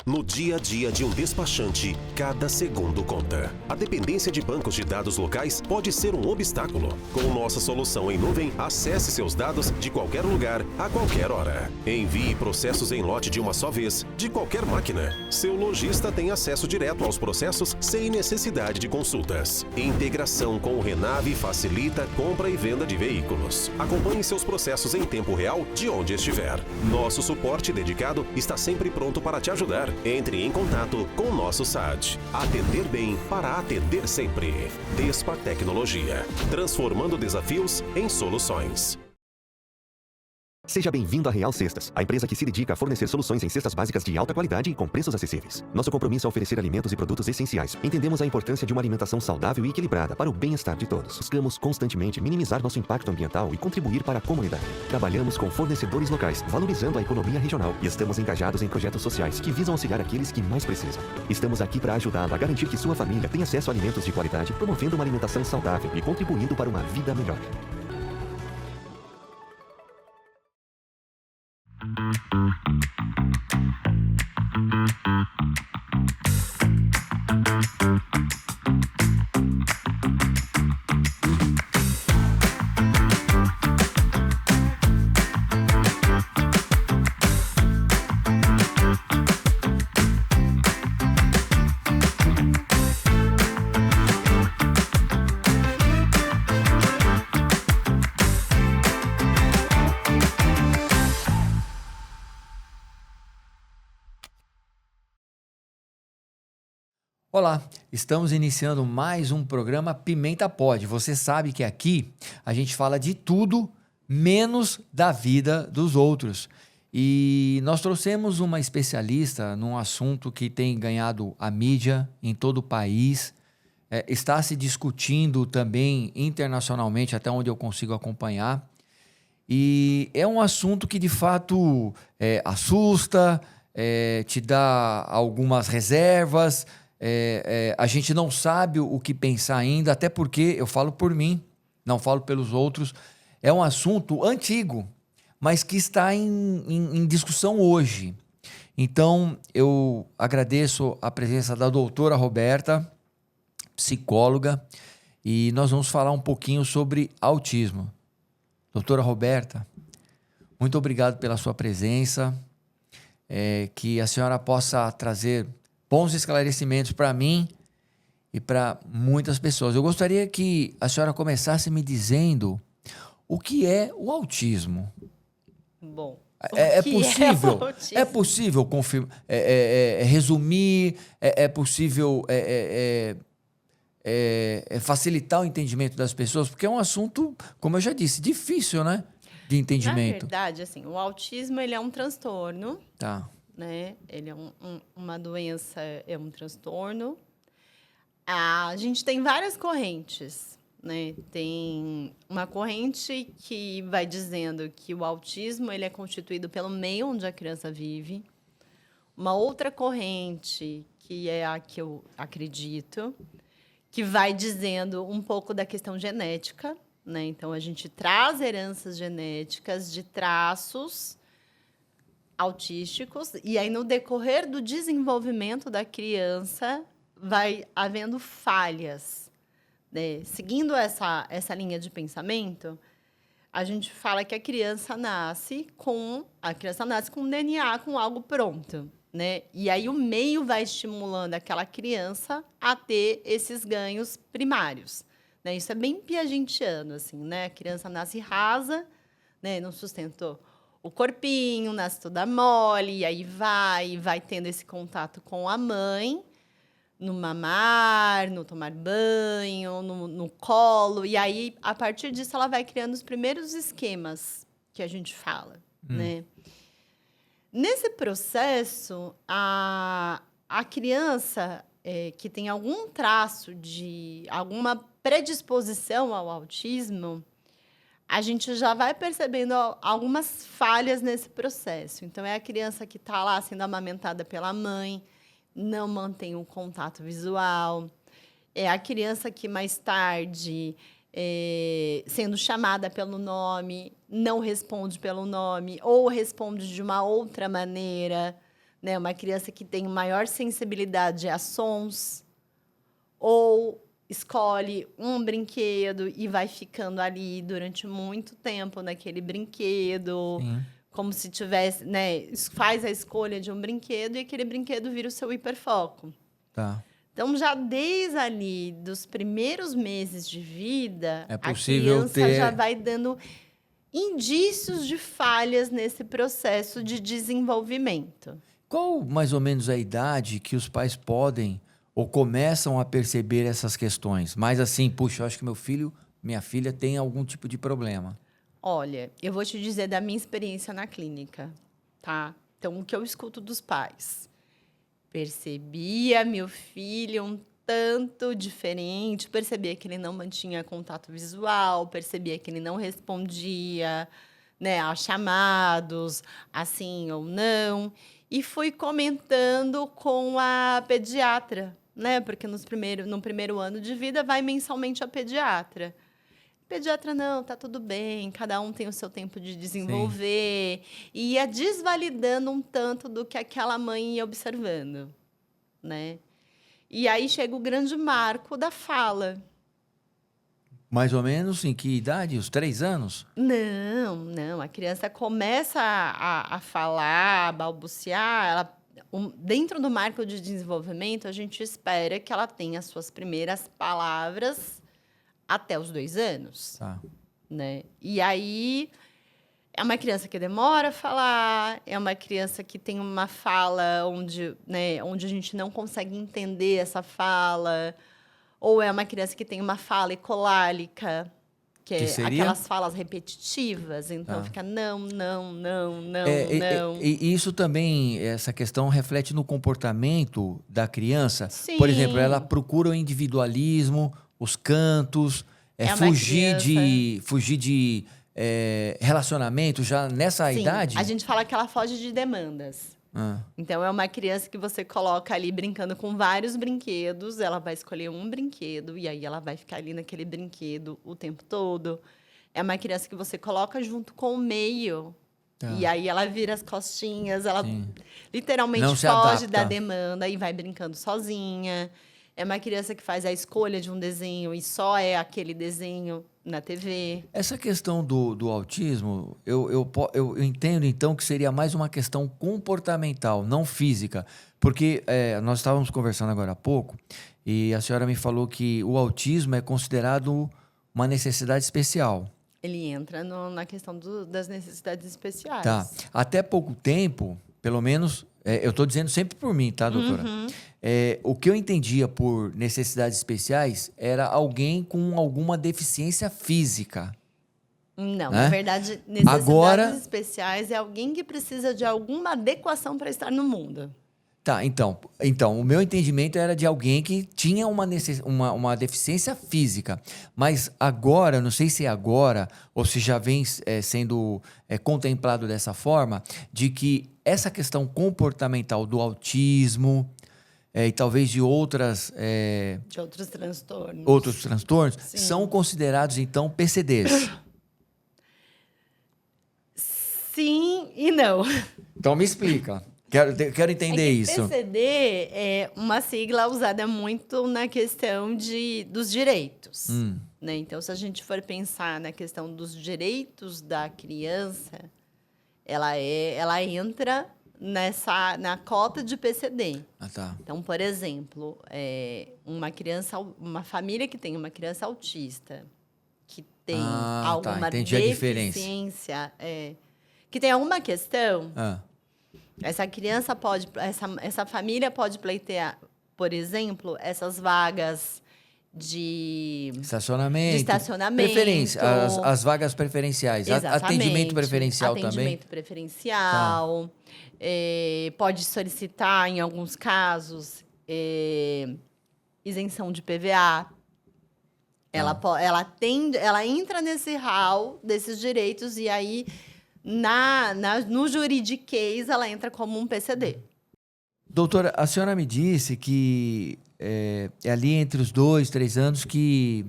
No dia a dia de um despachante, cada segundo conta. A dependência de bancos de dados locais pode ser um obstáculo. Com nossa solução em nuvem, acesse seus dados de qualquer lugar, a qualquer hora. Envie processos em lote de uma só vez, de qualquer máquina. Seu lojista tem acesso direto aos processos sem necessidade de consultas. Integração com o Renave facilita a compra e venda de veículos. Acompanhe seus processos em tempo real de onde estiver. Nosso suporte dedicado está sempre pronto para te ajudar. Entre em contato com o nosso SAD. Atender bem para atender sempre. Despa Tecnologia. Transformando desafios em soluções. Seja bem-vindo à Real Cestas, a empresa que se dedica a fornecer soluções em cestas básicas de alta qualidade e com preços acessíveis. Nosso compromisso é oferecer alimentos e produtos essenciais. Entendemos a importância de uma alimentação saudável e equilibrada para o bem-estar de todos. Buscamos constantemente minimizar nosso impacto ambiental e contribuir para a comunidade. Trabalhamos com fornecedores locais, valorizando a economia regional e estamos engajados em projetos sociais que visam auxiliar aqueles que mais precisam. Estamos aqui para ajudá-lo a garantir que sua família tenha acesso a alimentos de qualidade, promovendo uma alimentação saudável e contribuindo para uma vida melhor. Olá, estamos iniciando mais um programa Pimenta Pod. Você sabe que aqui a gente fala de tudo menos da vida dos outros. E nós trouxemos uma especialista num assunto que tem ganhado a mídia em todo o país. Está se discutindo também internacionalmente, até onde eu consigo acompanhar. E é um assunto que de fato assusta, te dá algumas reservas. A gente não sabe o que pensar ainda, até porque eu falo por mim, não falo pelos outros. É um assunto antigo, mas que está em discussão hoje. Então, eu agradeço a presença da doutora Roberta, psicóloga, e nós vamos falar um pouquinho sobre autismo. Doutora Roberta, muito obrigado pela sua presença, que a senhora possa trazer bons esclarecimentos para mim e para muitas pessoas. Eu gostaria que a senhora começasse me dizendo o que é o autismo. Bom, É possível resumir? É possível facilitar o entendimento das pessoas? Porque é um assunto, como eu já disse, difícil, né? De entendimento. Na verdade, assim, o autismo ele é um transtorno. Tá. Né? Ele é uma doença, é um transtorno. A gente tem várias correntes, né? Tem uma corrente que vai dizendo que o autismo ele é constituído pelo meio onde a criança vive. Uma outra corrente, que é a que eu acredito, que vai dizendo um pouco da questão genética, né? Então, a gente traz heranças genéticas de traços autísticos, e aí, no decorrer do desenvolvimento da criança, vai havendo falhas, né? Seguindo essa linha de pensamento, a gente fala que a criança nasce com um DNA, com algo pronto, né? E aí o meio vai estimulando aquela criança a ter esses ganhos primários, né? Isso é bem piagentiano, assim, né? A criança nasce rasa, né? Não sustentou o corpinho, nasce toda mole, e aí vai tendo esse contato com a mãe, no mamar, no tomar banho, no colo, e aí, a partir disso, ela vai criando os primeiros esquemas que a gente fala, né? Nesse processo, a criança que tem algum traço de alguma predisposição ao autismo, a gente já vai percebendo algumas falhas nesse processo. Então, é a criança que está lá sendo amamentada pela mãe, não mantém um contato visual. É a criança que, mais tarde, sendo chamada pelo nome, não responde pelo nome ou responde de uma outra maneira, né? Uma criança que tem maior sensibilidade a sons, ou escolhe um brinquedo e vai ficando ali durante muito tempo naquele brinquedo, Sim. como se tivesse, né? Faz a escolha de um brinquedo e aquele brinquedo vira o seu hiperfoco. Tá. Então, já desde ali, dos primeiros meses de vida, É a possível criança já ter- vai dando indícios de falhas nesse processo de desenvolvimento. Qual mais ou menos a idade que os pais podem ou começam a perceber essas questões? Mas assim, puxa, eu acho que meu filho, minha filha tem algum tipo de problema. Olha, eu vou te dizer da minha experiência na clínica, tá? Então, o que eu escuto dos pais? Percebia meu filho um tanto diferente, percebia que ele não mantinha contato visual, percebia que ele não respondia, né, a chamados, assim ou não, e fui comentando com a pediatra, né? Porque no primeiro ano de vida vai mensalmente a pediatra. Pediatra, não, tá tudo bem, cada um tem o seu tempo de desenvolver. E ia desvalidando um tanto do que aquela mãe ia observando, né? E aí chega o grande marco da fala. Mais ou menos em que idade? Os 3 anos? Não, a criança começa a falar, a balbuciar, dentro do marco de desenvolvimento, a gente espera que ela tenha as suas primeiras palavras até os 2 anos. Tá. Né? E aí é uma criança que demora a falar, é uma criança que tem uma fala onde, né, onde a gente não consegue entender essa fala, ou é uma criança que tem uma fala ecolálica, que é seria? aquelas falas repetitivas, então Tá. fica não, não, não, não, É, não. e isso também, essa questão reflete no comportamento da criança. Sim. Por exemplo, ela procura o individualismo, os cantos, É uma fugir criança- de relacionamento já nessa Sim, idade? a gente fala que ela foge de demandas. Ah, Então, é uma criança que você coloca ali brincando com vários brinquedos, ela vai escolher um brinquedo e aí ela vai ficar ali naquele brinquedo o tempo todo. É uma criança que você coloca junto com o meio Tá. e aí ela vira as costinhas, ela Sim. literalmente Não se foge adapta. da demanda e vai brincando sozinha. É uma criança que faz a escolha de um desenho e só é aquele desenho na TV. Essa questão do autismo, eu entendo então que seria mais uma questão comportamental, não física. Porque nós estávamos conversando agora há pouco e a senhora me falou que o autismo é considerado uma necessidade especial. Ele entra na questão das necessidades especiais. Tá. Até pouco tempo, pelo menos, eu estou dizendo sempre por mim, tá, doutora? O que eu entendia por necessidades especiais era alguém com alguma deficiência física. Não, né? na verdade, necessidades Agora- especiais é alguém que precisa de alguma adequação para estar no mundo. Tá, então, o meu entendimento era de alguém que tinha uma deficiência física. Mas agora, não sei se é agora ou se já vem sendo contemplado dessa forma, de que essa questão comportamental do autismo e talvez de De outros transtornos. outros transtornos Sim. são considerados, então, PCDs. Sim e não. Então, me explica. Quero entender isso. PCD é uma sigla usada muito na questão dos direitos. Né? Então, se a gente for pensar na questão dos direitos da criança, ela entra na cota de PCD. Ah, tá. Então, por exemplo, uma família que tem uma criança autista, que tem alguma entendi a diferença. deficiência, que tem alguma questão, Ah, essa família pode pleitear, por exemplo, essas vagas de estacionamento. Preferência, as vagas preferenciais. Exatamente. Atendimento preferencial também. Atendimento preferencial. Pode solicitar, em alguns casos, isenção de PVA. Ela entra nesse hall desses direitos e aí, no juridiquês, ela entra como um PCD. Doutora, a senhora me disse que é ali entre os 2, 3 anos que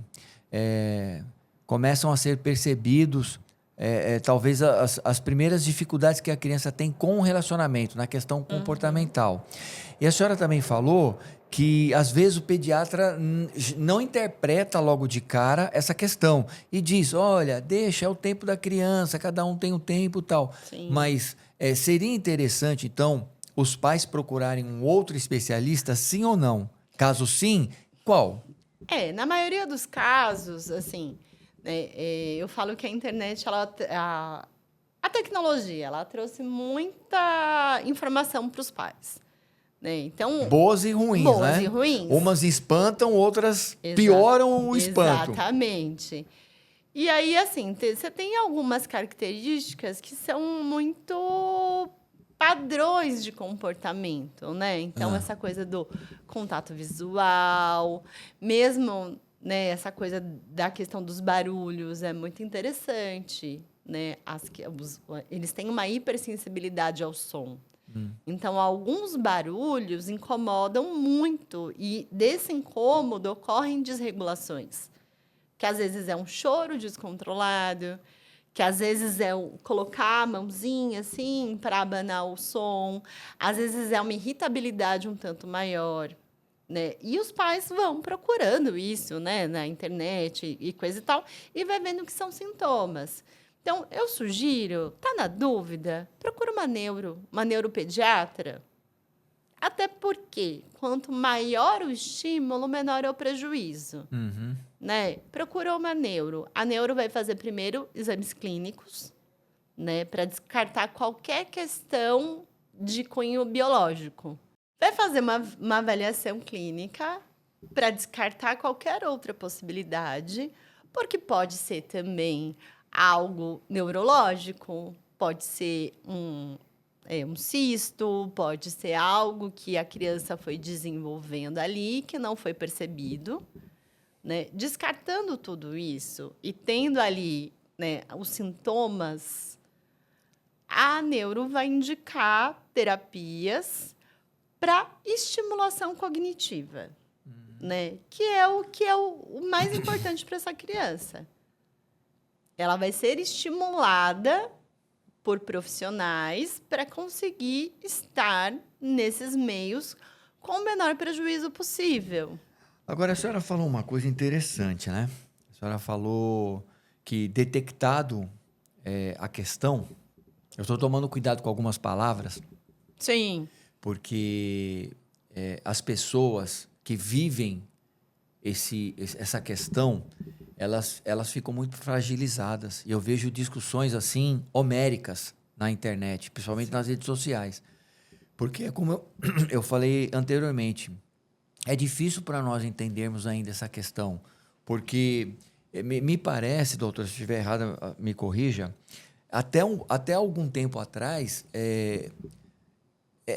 começam a ser percebidos talvez as primeiras dificuldades que a criança tem com o relacionamento, na questão comportamental. E a senhora também falou que, às vezes, o pediatra não interpreta logo de cara essa questão e diz, olha, deixa, é o tempo da criança, cada um tem um tempo e tal. Sim. Mas seria interessante, então, os pais procurarem um outro especialista, sim ou não? Caso sim, qual? Na maioria dos casos, assim, eu falo que a internet, a tecnologia, ela trouxe muita informação para os pais. Então, boas e ruins, boas né? e ruins. Umas espantam, outras pioram o espanto. Exatamente. E aí, assim, você tem algumas características que são muito padrões de comportamento, né? Então, essa coisa do contato visual, mesmo, né, essa coisa da questão dos barulhos é muito interessante, né? Eles têm uma hipersensibilidade ao som. Então, alguns barulhos incomodam muito e desse incômodo ocorrem desregulações. Que às vezes é um choro descontrolado, que às vezes é colocar a mãozinha assim para abanar o som, às vezes é uma irritabilidade um tanto maior, né? E os pais vão procurando isso, né, na internet e coisa e tal, e vai vendo que são sintomas. Então, eu sugiro, tá na dúvida, procura uma neuropediatra. Até porque, quanto maior o estímulo, menor é o prejuízo. Né? Procura uma neuro. A neuro vai fazer primeiro exames clínicos, né, para descartar qualquer questão de cunho biológico. Vai fazer uma avaliação clínica para descartar qualquer outra possibilidade, porque pode ser também algo neurológico, pode ser um cisto, pode ser algo que a criança foi desenvolvendo ali, que não foi percebido, né? Descartando tudo isso e tendo ali, né, os sintomas, a neuro vai indicar terapias para estimulação cognitiva, né? Que é o mais importante para essa criança. Ela vai ser estimulada por profissionais para conseguir estar nesses meios com o menor prejuízo possível. Agora, a senhora falou uma coisa interessante, né? A senhora falou que detectado a questão... Eu estou tomando cuidado com algumas palavras. Sim. Porque as pessoas que vivem essa questão, elas ficam muito fragilizadas. E eu vejo discussões assim, homéricas, na internet, principalmente nas redes sociais. Porque, como eu falei anteriormente, é difícil para nós entendermos ainda essa questão. Porque me parece, doutor, se estiver errado, me corrija, até algum tempo atrás,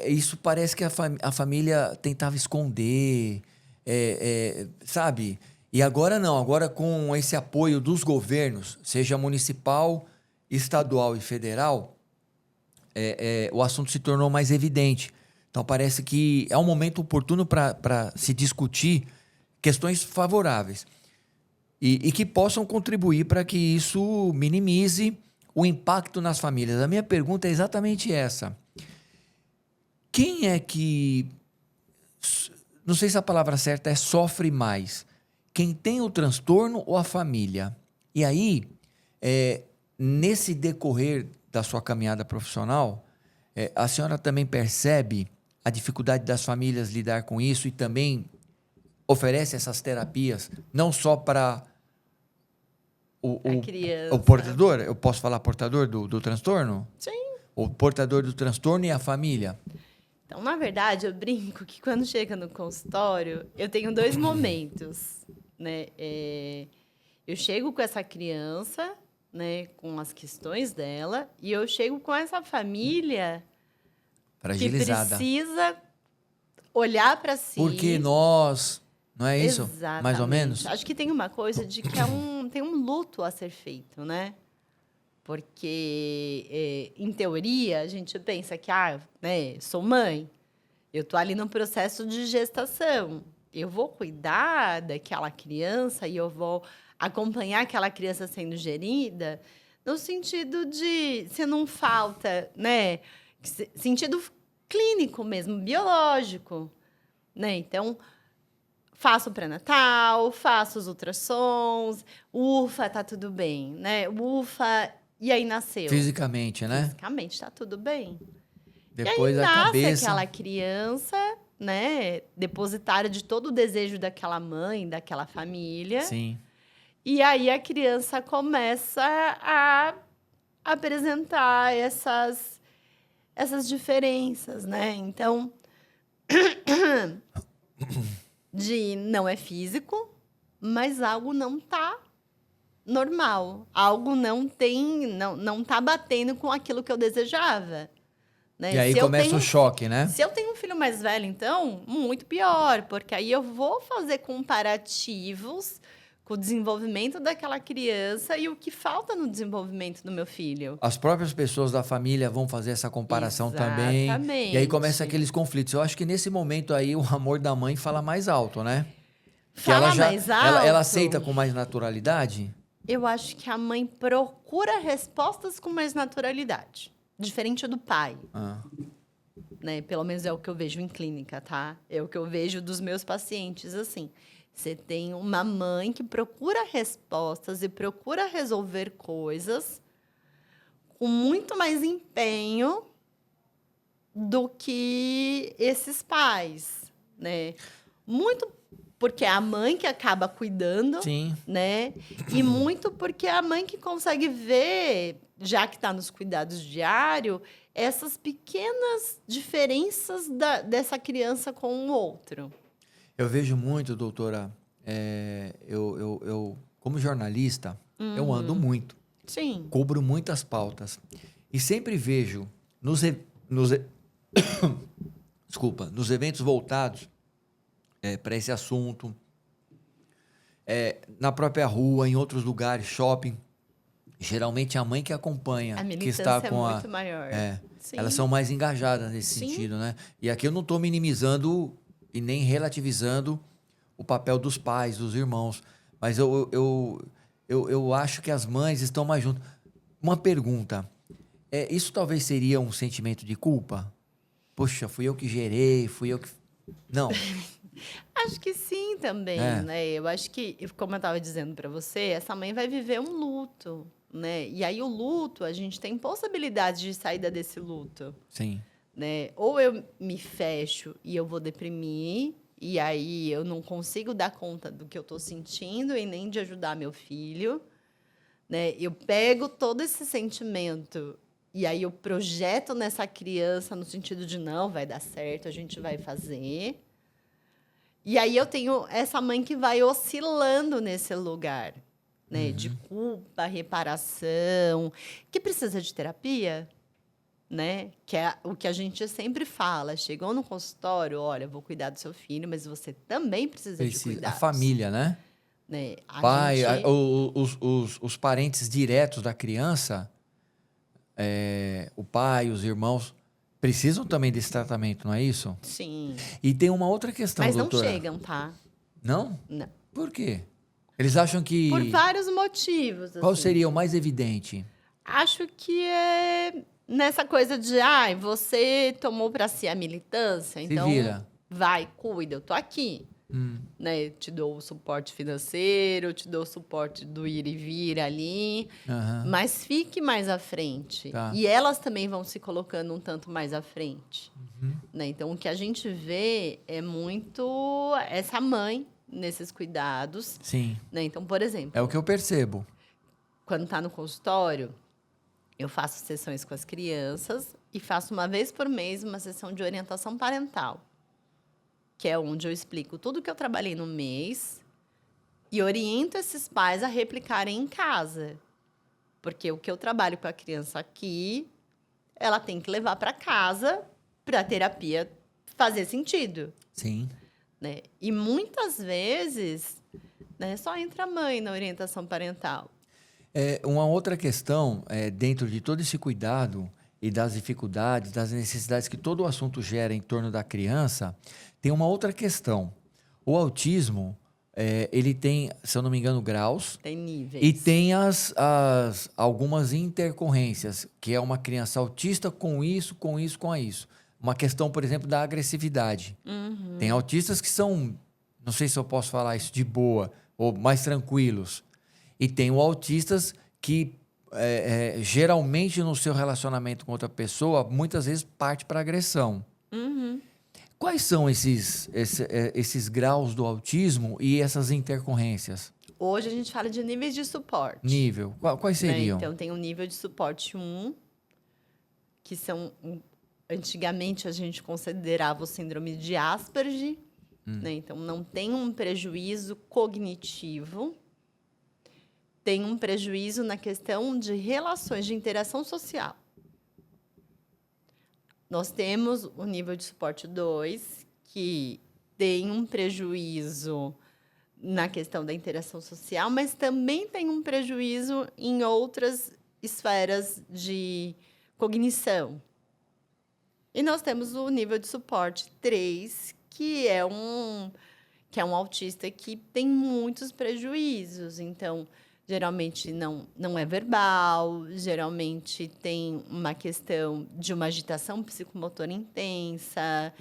isso parece que a família tentava esconder, sabe? E agora não, agora com esse apoio dos governos, seja municipal, estadual e federal, o assunto se tornou mais evidente. Então parece que é um momento oportuno para se discutir questões favoráveis e que possam contribuir para que isso minimize o impacto nas famílias. A minha pergunta é exatamente essa. Quem é que, não sei se a palavra certa é sofre mais, quem tem o transtorno ou a família? E aí, nesse decorrer da sua caminhada profissional, a senhora também percebe a dificuldade das famílias lidar com isso e também oferece essas terapias, não só para o portador? Eu posso falar portador do transtorno? Sim. O portador do transtorno e a família? Então, na verdade, eu brinco que quando chega no consultório, eu tenho 2 momentos, né? Eu chego com essa criança, né, com as questões dela, e eu chego com essa família fragilizada, que precisa olhar para si. Porque nós... Não é isso? Exatamente. Mais ou menos? Acho que tem uma coisa de que tem um luto a ser feito, né? Porque, em teoria, a gente pensa que, né, sou mãe, eu estou ali no processo de gestação, eu vou cuidar daquela criança e eu vou acompanhar aquela criança sendo gerida. no sentido de se não falta, né? Sentido clínico mesmo, biológico, né? Então, faço o pré-natal, faço os ultrassons, ufa, tá tudo bem, né? Ufa, e aí nasceu. Fisicamente, né? Fisicamente tá tudo bem. Depois e aí a nasce cabeça. aquela criança, né? Depositária de todo o desejo daquela mãe, daquela família. Sim. E aí a criança começa a apresentar essas diferenças, né? Então, de não é físico, mas algo não tá normal. Algo não tá batendo com aquilo que eu desejava. Né? E aí começa o choque, né? Se eu tenho um filho mais velho, então, muito pior, porque aí eu vou fazer comparativos com o desenvolvimento daquela criança e o que falta no desenvolvimento do meu filho. As próprias pessoas da família vão fazer essa comparação também. Exatamente. E aí começa aqueles conflitos. Eu acho que nesse momento aí o amor da mãe fala mais alto, né? Que ela mais alto. Ela aceita com mais naturalidade? Eu acho que a mãe procura respostas com mais naturalidade. Diferente do pai. Né? Pelo menos é o que eu vejo em clínica, tá? É o que eu vejo dos meus pacientes, assim. Você tem uma mãe que procura respostas e procura resolver coisas com muito mais empenho do que esses pais, né? Muito porque é a mãe que acaba cuidando, Sim. né? E muito porque é a mãe que consegue ver, já que está nos cuidados diários, essas pequenas diferenças dessa criança com o outro. Eu vejo muito, doutora, eu como jornalista, eu ando muito. Sim. Cubro muitas pautas. E sempre vejo desculpa, nos eventos voltados para esse assunto, na própria rua, em outros lugares, shopping, geralmente a mãe que acompanha, A que militância está com é muito maior. Sim. elas são mais engajadas nesse sentido, né? E aqui eu não estou minimizando e nem relativizando o papel dos pais, dos irmãos, mas eu acho que as mães estão mais juntas. Uma pergunta, isso talvez seria um sentimento de culpa? Poxa, fui eu que gerei, fui eu que... Não. Acho que sim também, né? Eu acho que, como eu estava dizendo para você, essa mãe vai viver um luto, né? E aí o luto, a gente tem possibilidades de saída desse luto. Sim. Né? Ou eu me fecho e eu vou deprimir, e aí eu não consigo dar conta do que eu estou sentindo e nem de ajudar meu filho. Né? Eu pego todo esse sentimento e aí eu projeto nessa criança no sentido de não, vai dar certo, a gente vai fazer. E aí eu tenho essa mãe que vai oscilando nesse lugar, né? De culpa, reparação, que precisa de terapia, né? Que é o que a gente sempre fala. Chegou no consultório, olha, vou cuidar do seu filho, mas você também precisa de cuidados. A família, né? Pai, os parentes diretos da criança, o pai, os irmãos, precisam também desse tratamento, não é isso? Sim. E tem uma outra questão, mas doutora. Mas não chegam, tá? Não? Não. Por quê? Eles acham que... Por vários motivos. Qual assim. seria o mais evidente? Acho que é nessa coisa de, você tomou para si a militância, então vira. Vai, cuida, eu tô aqui. Né? Te dou o suporte financeiro, te dou o suporte do ir e vir ali, mas fique mais à frente. Tá. E elas também vão se colocando um tanto mais à frente. Né? Então, o que a gente vê é muito essa mãe nesses cuidados. Sim. Né? Então, por exemplo... É o que eu percebo. Quando está no consultório, eu faço sessões com as crianças e faço uma vez por mês uma sessão de orientação parental, que é onde eu explico tudo que eu trabalhei no mês e oriento esses pais a replicarem em casa. Porque o que eu trabalho com a criança aqui, ela tem que levar para casa para a terapia fazer sentido. Sim. Né? E muitas vezes, né, só entra a mãe na orientação parental. Uma outra questão, dentro de todo esse cuidado e das dificuldades, das necessidades que todo o assunto gera em torno da criança, tem uma outra questão. O autismo, ele tem, se eu não me engano, graus. Tem níveis. E tem algumas intercorrências, que é uma criança autista com isso. Uma questão, por exemplo, da agressividade. Tem autistas que são, não sei se eu posso falar isso, de boa, ou mais tranquilos. E tem autistas que, geralmente, no seu relacionamento com outra pessoa, muitas vezes parte para agressão. Quais são esses graus do autismo e essas intercorrências? Hoje a gente fala de níveis de suporte. Nível. Quais seriam? Então, tem o nível de suporte 1, que são... Antigamente, a gente considerava o síndrome de Asperger. Né? Então, não tem um prejuízo cognitivo. Tem um prejuízo na questão de relações, de interação social. Nós temos o nível de suporte 2, que tem um prejuízo na questão da interação social, mas também tem um prejuízo em outras esferas de cognição. E nós temos o nível de suporte 3, que é um autista que tem muitos prejuízos. Então, geralmente não é verbal, geralmente tem uma questão de uma agitação psicomotora intensa,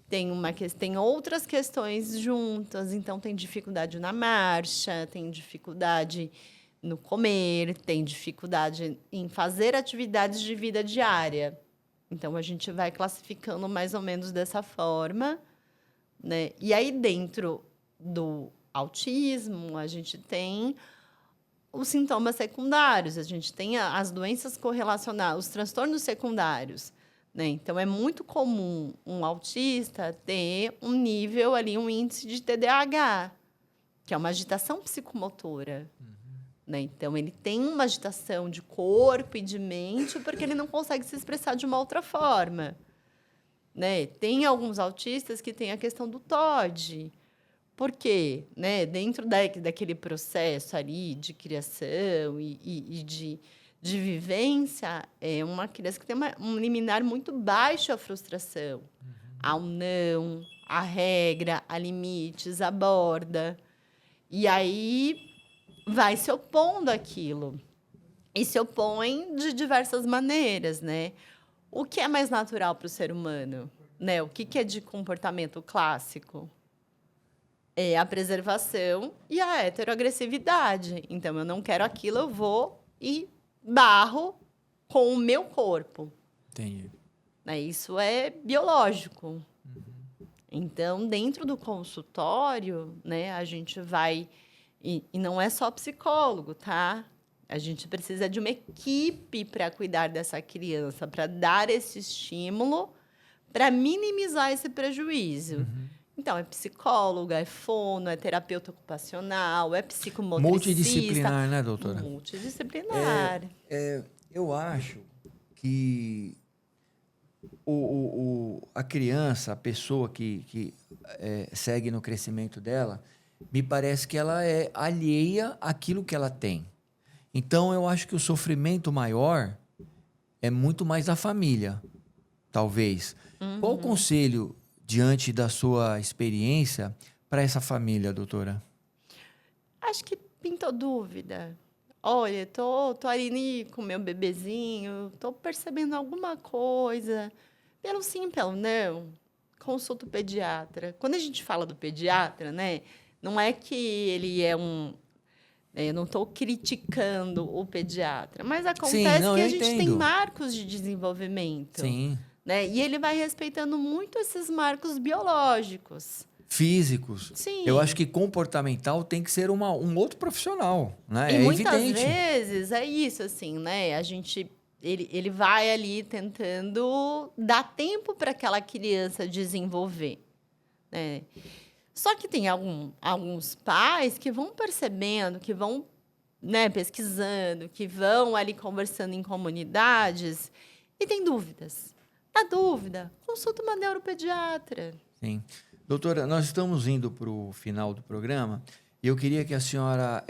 tem outras questões juntas, então tem dificuldade na marcha, tem dificuldade no comer, tem dificuldade em fazer atividades de vida diária. Então, a gente vai classificando mais ou menos dessa forma, né? E aí, dentro do autismo, a gente tem os sintomas secundários, a gente tem as doenças correlacionadas, os transtornos secundários, né? Então, é muito comum um autista ter um nível ali, um índice de TDAH, que é uma agitação psicomotora. Né? Então, ele tem uma agitação de corpo e de mente porque ele não consegue se expressar de uma outra forma. Né? Tem alguns autistas que têm a questão do TOD. Por quê? Né? Dentro daquele processo ali de criação e de vivência, é uma criança que tem um limiar muito baixo à frustração. Ao não, à regra, a limites, à borda. E aí vai se opondo àquilo. E se opõe de diversas maneiras, né? O que é mais natural para o ser humano? Né? O que é de comportamento clássico? É a preservação e a heteroagressividade. Então, eu não quero aquilo, eu vou e barro com o meu corpo. Entendi. Né? Isso é biológico. Então, dentro do consultório, né, a gente vai... E não é só psicólogo, tá? A gente precisa de uma equipe para cuidar dessa criança, para dar esse estímulo, para minimizar esse prejuízo. Então, é psicóloga, é fono, é terapeuta ocupacional, é psicomotricista. Multidisciplinar, né, doutora? Multidisciplinar. Eu acho que a criança, a pessoa que segue no crescimento dela, me parece que ela é alheia àquilo que ela tem. Então, eu acho que o sofrimento maior é muito mais da família, talvez. Qual o conselho, diante da sua experiência, para essa família, doutora? Acho que pintou dúvida. Olha, tô ali com meu bebezinho, tô percebendo alguma coisa. Pelo sim, pelo não, consulta o pediatra. Quando a gente fala do pediatra, né, não é que ele é eu não estou criticando o pediatra, mas acontece que a gente tem marcos de desenvolvimento. Sim. Né? E ele vai respeitando muito esses marcos biológicos. Físicos. Sim. Eu acho que comportamental tem que ser um outro profissional, né? E muitas evidente. vezes é isso, assim, né? Ele vai ali tentando dar tempo para aquela criança desenvolver, né? Só que tem alguns pais que vão percebendo, que vão, né, pesquisando, que vão ali conversando em comunidades e tem dúvidas. Na dúvida, consulta uma neuropediatra. Sim. Doutora, nós estamos indo para o final do programa e eu queria que a senhora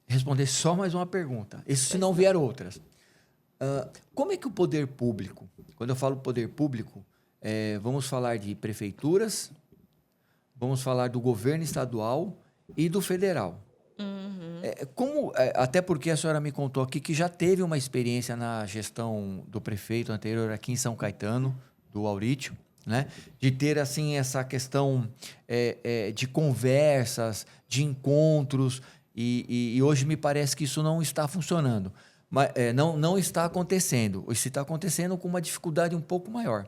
respondesse só mais uma pergunta. Isso se não vier outras. Como é que o poder público, quando eu falo poder público, vamos falar de prefeituras, vamos falar do governo estadual e do federal. Até porque a senhora me contou aqui que já teve uma experiência na gestão do prefeito anterior aqui em São Caetano, do Aurítio, né? De ter assim essa questão de conversas, de encontros, e hoje me parece que isso não está funcionando. Mas, não está acontecendo. Isso está acontecendo com uma dificuldade um pouco maior.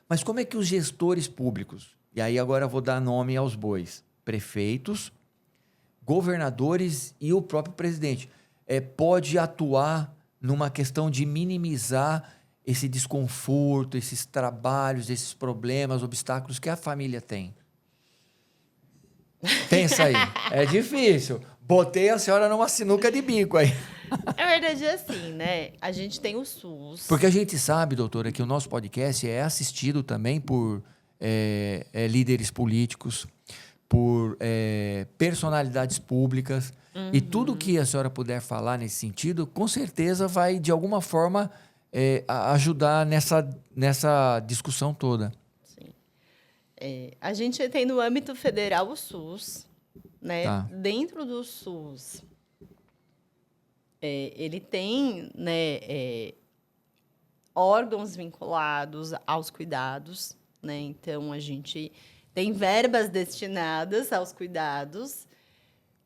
Mas como é que os gestores públicos, e aí agora eu vou dar nome aos bois, prefeitos, governadores e o próprio presidente, pode atuar numa questão de minimizar esse desconforto, esses trabalhos, esses problemas, obstáculos que a família tem? Pensa aí. É difícil. Botei a senhora numa sinuca de bico aí. Na verdade, é assim, né? A gente tem o SUS. Porque a gente sabe, doutora, que o nosso podcast é assistido também por líderes políticos, por personalidades públicas. E tudo que a senhora puder falar nesse sentido, com certeza vai, de alguma forma, ajudar nessa discussão toda. Sim. A gente tem no âmbito federal o SUS, né? Tá. Dentro do SUS, ele tem, né, órgãos vinculados aos cuidados, né? Então, a gente tem verbas destinadas aos cuidados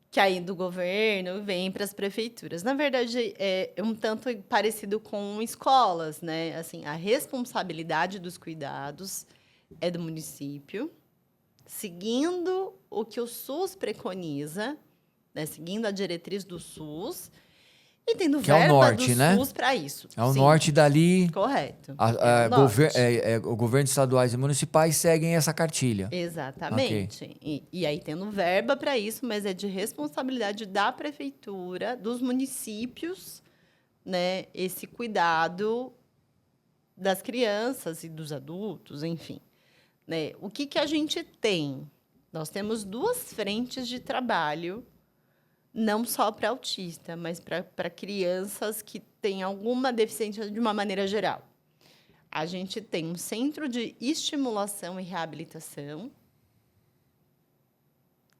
que aí do governo vem para as prefeituras. Na verdade, é um tanto parecido com escolas, né? Assim, a responsabilidade dos cuidados é do município, seguindo o que o SUS preconiza, né? Seguindo a diretriz do SUS, e tendo Que é o verba norte, do né? SUS para isso. É o Sim, norte dali. correto. É o norte. O governo estaduais e municipais seguem essa cartilha. Exatamente. E aí tendo verba para isso, mas é de responsabilidade da prefeitura, dos municípios, né, esse cuidado das crianças e dos adultos, enfim. Né? O que a gente tem? Nós temos 2 frentes de trabalho, não só para autista, mas para crianças que têm alguma deficiência de uma maneira geral. A gente tem um centro de estimulação e reabilitação,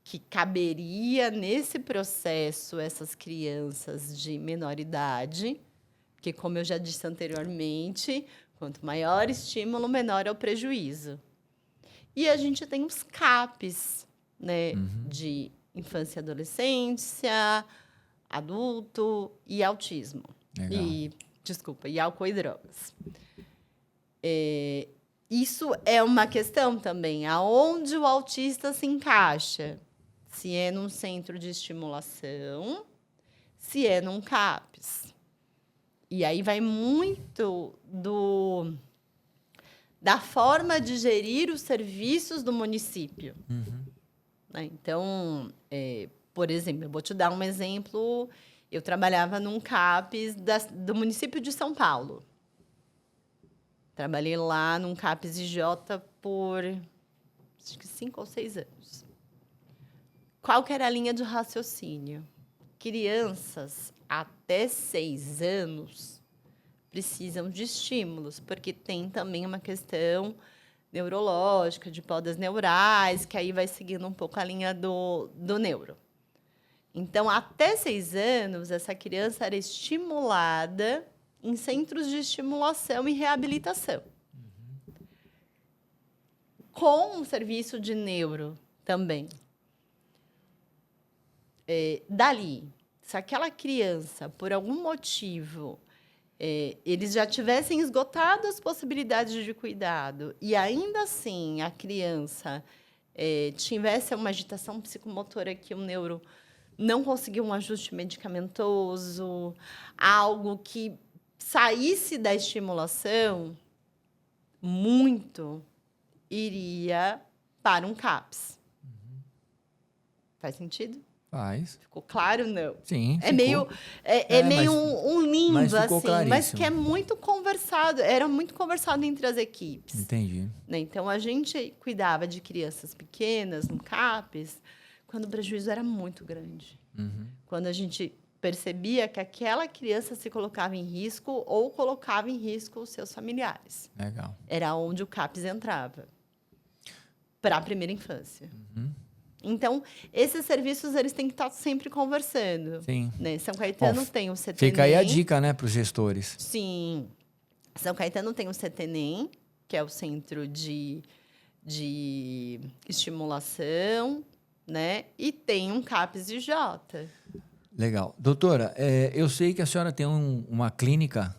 que caberia nesse processo essas crianças de menor idade, porque, como eu já disse anteriormente, quanto maior estímulo, menor é o prejuízo. E a gente tem os CAPs, né, de infância e adolescência, adulto e autismo. Legal. E álcool e drogas. Isso é uma questão também, aonde o autista se encaixa. Se é num centro de estimulação, se é num CAPS. E aí vai muito da forma de gerir os serviços do município. Né? Então, por exemplo, eu vou te dar um exemplo. Eu trabalhava num CAPS do município de São Paulo. Trabalhei lá num CAPS IJ por acho que 5 ou 6 anos. Qual que era a linha de raciocínio? Crianças até 6 anos precisam de estímulos, porque tem também uma questão neurológica, de podas neurais, que aí vai seguindo um pouco a linha do neuro. Então, até 6 anos, essa criança era estimulada em centros de estimulação e reabilitação. Com o serviço de neuro também. Dali, se aquela criança, por algum motivo, eles já tivessem esgotado as possibilidades de cuidado e, ainda assim, a criança tivesse uma agitação psicomotora que o neuro não conseguiu um ajuste medicamentoso, algo que saísse da estimulação, muito iria para um CAPS. Faz sentido? Faz. Ficou claro? Não. Sim, É meio, meio um limbo, mas ficou assim, claríssimo. mas que é muito conversado, era muito conversado entre as equipes. Entendi. Né? Então, a gente cuidava de crianças pequenas no CAPS quando o prejuízo era muito grande. Quando a gente percebia que aquela criança se colocava em risco ou colocava em risco os seus familiares. Legal. Era onde o CAPS entrava. Para a primeira infância. Então, esses serviços eles têm que estar sempre conversando. Sim. Né? São Caetano Bom, tem o CTNEM. Fica aí a dica, né, para os gestores. Sim. São Caetano tem o CTNEM, que é o Centro de Estimulação, né? E tem um CAPS-IJ. Legal. Doutora, eu sei que a senhora tem uma clínica,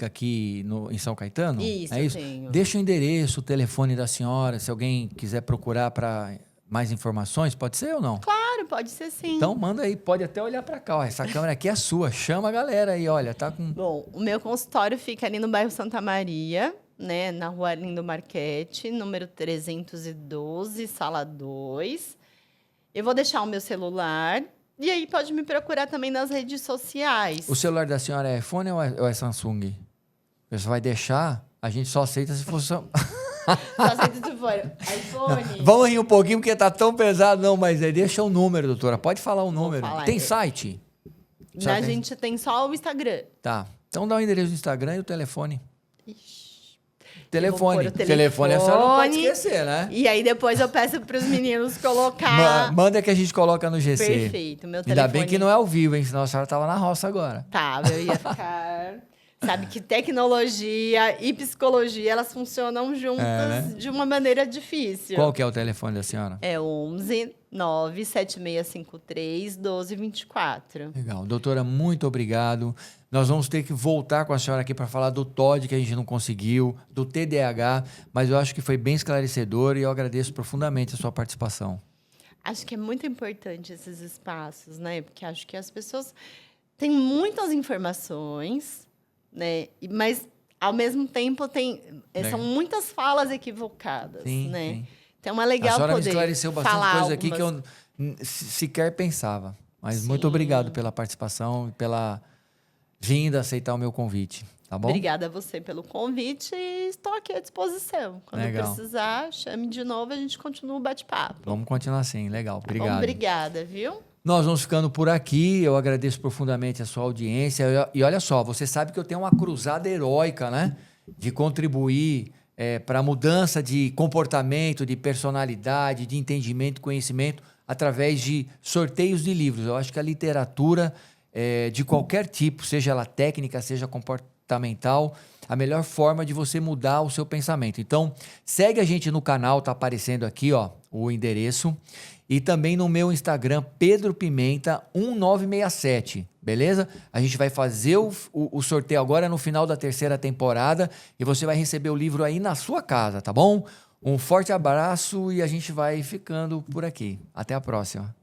aqui em São Caetano? Isso, é isso? tenho. Deixa o endereço, o telefone da senhora, se alguém quiser procurar para mais informações, pode ser ou não? Claro, pode ser sim. Então manda aí, pode até olhar para cá, ó, essa câmera aqui é sua, chama a galera aí, olha, tá com... Bom, o meu consultório fica ali no bairro Santa Maria, né? Na rua Arlindo Marchetti, número 312, sala 2. Eu vou deixar o meu celular. E aí pode me procurar também nas redes sociais. O celular da senhora é iPhone ou é Samsung? Você vai deixar, a gente só aceita se for... Só aceita se for iPhone. Vamos rir um pouquinho, porque tá tão pesado. Não, mas deixa o número, doutora. Pode falar o número. falar. Tem site? A gente tem só o Instagram. Tá. Então dá o endereço do Instagram e o telefone. Ixi. Telefone. Eu vou pôr o Telefone a senhora não pode telefone. esquecer, né? E aí depois eu peço para os meninos colocar. Manda que a gente coloca no GC. Perfeito. Meu telefone. Ainda bem que não é ao vivo, hein? Senão a senhora tava na roça agora. Tá, eu ia ficar... Sabe que tecnologia e psicologia, elas funcionam juntas né? de uma maneira difícil. Qual que é o telefone da senhora? É 11 97653 1224. Legal. Doutora, muito obrigado. Nós vamos ter que voltar com a senhora aqui para falar do TOD, que a gente não conseguiu, do TDAH, mas eu acho que foi bem esclarecedor e eu agradeço profundamente a sua participação. Acho que é muito importante esses espaços, né? Porque acho que as pessoas têm muitas informações, né? Mas, ao mesmo tempo, são muitas falas equivocadas, Sim, né? sim. Então, é legal a senhora poder me esclareceu bastante falar coisa aqui que algumas... eu sequer pensava. Mas Sim. muito obrigado pela participação e pela vinda aceitar o meu convite, tá bom? Obrigada a você pelo convite e estou aqui à disposição. Quando Legal. precisar, chame de novo, a gente continua o bate-papo. Vamos continuar assim, legal. Bom, Obrigado. obrigada, viu? Nós vamos ficando por aqui. Eu agradeço profundamente a sua audiência. E olha só, você sabe que eu tenho uma cruzada heróica, né? De contribuir para a mudança de comportamento, de personalidade, de entendimento, conhecimento, através de sorteios de livros. Eu acho que a literatura, de qualquer tipo, seja ela técnica, seja comportamental, a melhor forma de você mudar o seu pensamento. Então, segue a gente no canal, tá aparecendo aqui, ó, o endereço. E também no meu Instagram, Pedro Pimenta 1967, beleza? A gente vai fazer o sorteio agora no final da 3ª temporada e você vai receber o livro aí na sua casa, tá bom? Um forte abraço e a gente vai ficando por aqui. Até a próxima.